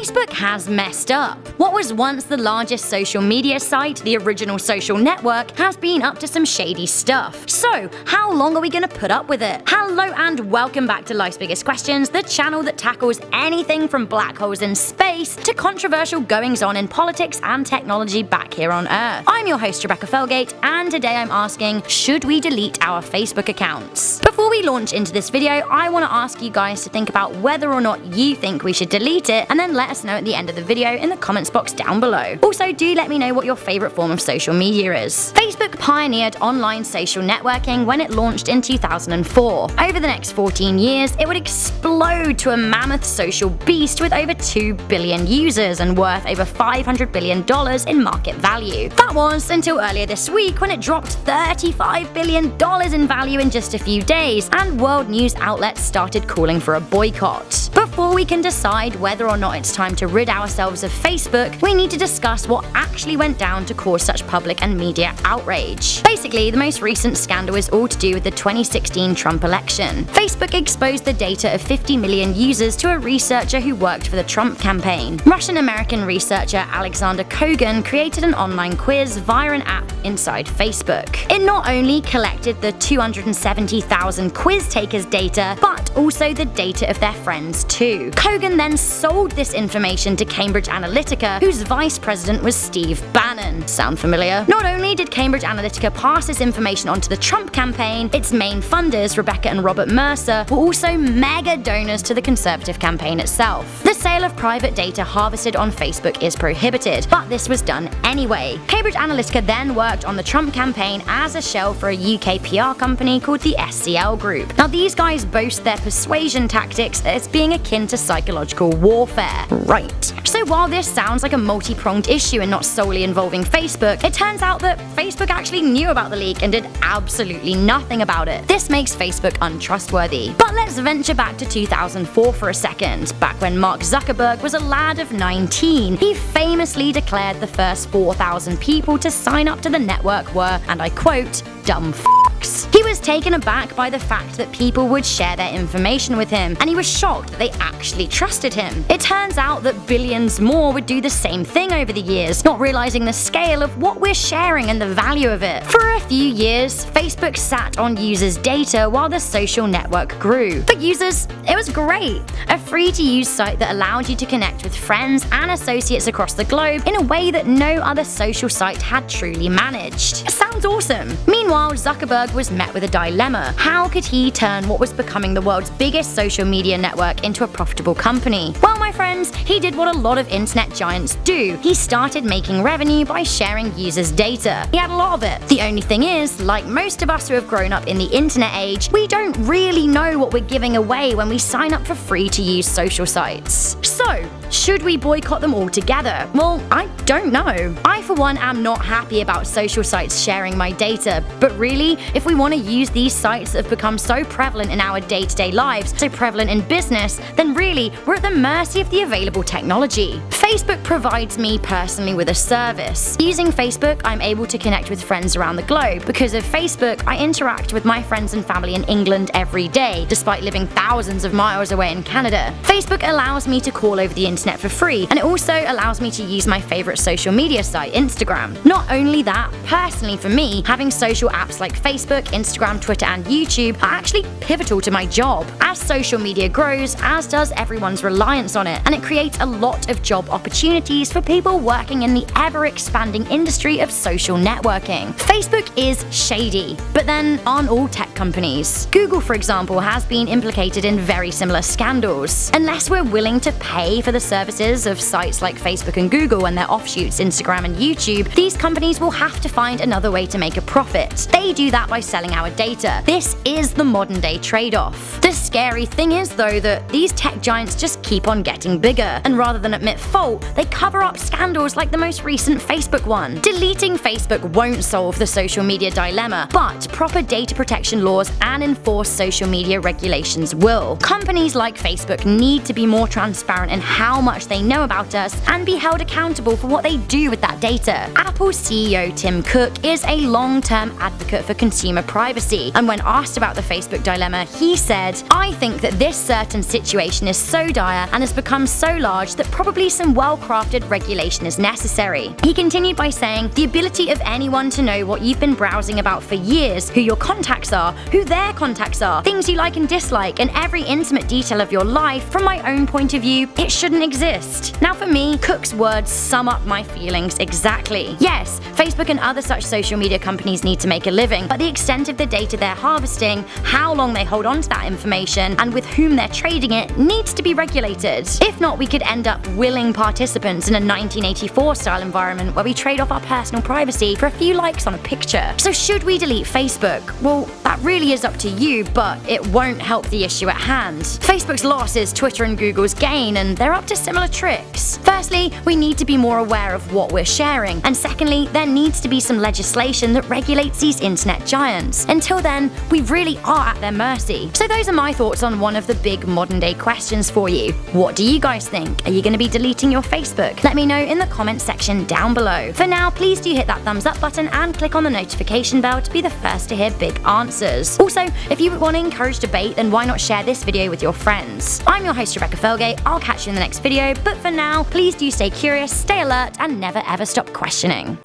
Facebook has messed up. What was once the largest social media site, the original social network, has been up to some shady stuff. So, how long are we gonna put up with it? Hello and welcome back to Life's Biggest Questions, the channel that tackles anything from black holes in space to controversial goings-on in politics and technology back here on Earth. I'm your host Rebecca Felgate, and today I'm asking, should we delete our Facebook accounts? Before we launch into this video, I want to ask you guys to think about whether or not you think we should delete it, and then let us know at the end of the video in the comments box down below. Also, do let me know what your favorite form of social media is. Facebook pioneered online social networking when it launched in 2004. Over the next 14 years, it would explode to a mammoth social beast with over 2 billion users and worth over $500 billion in market value. That was until earlier this week when it dropped $35 billion in value in just a few days, and world news outlets started calling for a boycott. Before we can decide whether or not it's time to rid ourselves of Facebook, we need to discuss what actually went down to cause such public and media outrage. Basically, the most recent scandal is all to do with the 2016 Trump election. Facebook exposed the data of 50 million users to a researcher who worked for the Trump campaign. Russian-American researcher Alexander Kogan created an online quiz via an app inside Facebook. It not only collected the 270,000 quiz takers' data, but also the data of their friends too. Kogan then sold this information to Cambridge Analytica, whose vice president was Steve Bannon. Sound familiar? Not only did Cambridge Analytica pass this information onto the Trump campaign, its main funders, Rebecca and Robert Mercer, were also mega donors to the Conservative campaign itself. The sale of private data harvested on Facebook is prohibited, but this was done anyway. Cambridge Analytica then worked on the Trump campaign as a shell for a UK PR company called the SCL Group. Now, these guys boast their persuasion tactics as being akin to psychological warfare. Right. So while this sounds like a multi-pronged issue and not solely involving Facebook, it turns out that Facebook actually knew about the leak and did absolutely nothing about it. This makes Facebook untrustworthy. But let's venture back to 2004 for a second. Back when Mark Zuckerberg was a lad of 19, he famously declared the first 4,000 people to sign up to the network were, and I quote, dumb f***s. He was taken aback by the fact that people would share their information with him, and he was shocked that they actually trusted him. It turns out that billions more would do the same thing over the years, not realizing the scale of what we're sharing and the value of it. For a few years, Facebook sat on users' data while the social network grew. For users, it was great. A free-to-use site that allowed you to connect with friends and associates across the globe in a way that no other social site had truly managed. It sounds awesome. Meanwhile, Zuckerberg was met with a dilemma. How could he turn what was becoming the world's biggest social media network into a profitable company? Well, my friends, he did what a lot of internet giants do. He started making revenue by sharing users' data. He had a lot of it. The only thing is, like most of us who have grown up in the internet age, we don't really know what we're giving away when we sign up for free-to-use social sites. So, should we boycott them altogether? Well, I don't know. I, for one, am not happy about social sites sharing my data, but really, if we want to use these sites that have become so prevalent in our day-to-day lives, so prevalent in business, then really, we're at the mercy of the available technology. Facebook provides me personally with a service. Using Facebook, I'm able to connect with friends around the globe. Because of Facebook, I interact with my friends and family in England every day, despite living thousands of miles away in Canada. Facebook allows me to call over the internet for free, and it also allows me to use my favorite social media site, Instagram. Not only that, personally for me, having social apps like Facebook, Instagram, Twitter, and YouTube are actually pivotal to my job. As social media grows, as does everyone's reliance on it, and it creates a lot of job opportunities for people working in the ever-expanding industry of social networking. Facebook is shady, but then aren't all tech companies. Google, for example, has been implicated in very similar scandals. Unless we're willing to pay for the services of sites like Facebook and Google and their offshoots Instagram and YouTube, these companies will have to find another way to make a profit. They do that by selling our data. This is the modern day trade-off. The scary thing is, though, that these tech giants just keep on getting bigger, and rather than admit fault, they cover up scandals like the most recent Facebook one. Deleting Facebook won't solve the social media dilemma, but proper data protection laws and enforced social media regulations will. Companies like Facebook need to be more transparent in how much they know about us and be held accountable for what they do with that data. Apple CEO Tim Cook is a long-term advocate for consumer privacy, and when asked about the Facebook dilemma, he said, "I think that this certain situation is so dire empire and has become so large that probably some well-crafted regulation is necessary. He continued by saying, the ability of anyone to know what you've been browsing about for years, who your contacts are, who their contacts are, things you like and dislike, and every intimate detail of your life, from my own point of view, it shouldn't exist. Now for me, Cook's words sum up my feelings exactly. Yes, Facebook and other such social media companies need to make a living, but the extent of the data they're harvesting, how long they hold on to that information, and with whom they're trading it needs to be regulated. If not, we could end up willing participants in a 1984-style environment where we trade off our personal privacy for a few likes on a picture. So should we delete Facebook? Well, that really is up to you, but it won't help the issue at hand. Facebook's loss is Twitter and Google's gain, and they're up to similar tricks. Firstly, we need to be more aware of what we're sharing, and secondly, there needs to be some legislation that regulates these internet giants. Until then, we really are at their mercy. So those are my thoughts on one of the big modern-day questions for you. What do you guys think? Are you going to be deleting your Facebook? Let me know in the comments section down below. For now, please do hit that thumbs up button and click on the notification bell to be the first to hear big answers. Also, if you want to encourage debate, then why not share this video with your friends? I'm your host, Rebecca Felgate. I'll catch you in the next video, but for now, please do stay curious, stay alert, and never ever stop questioning.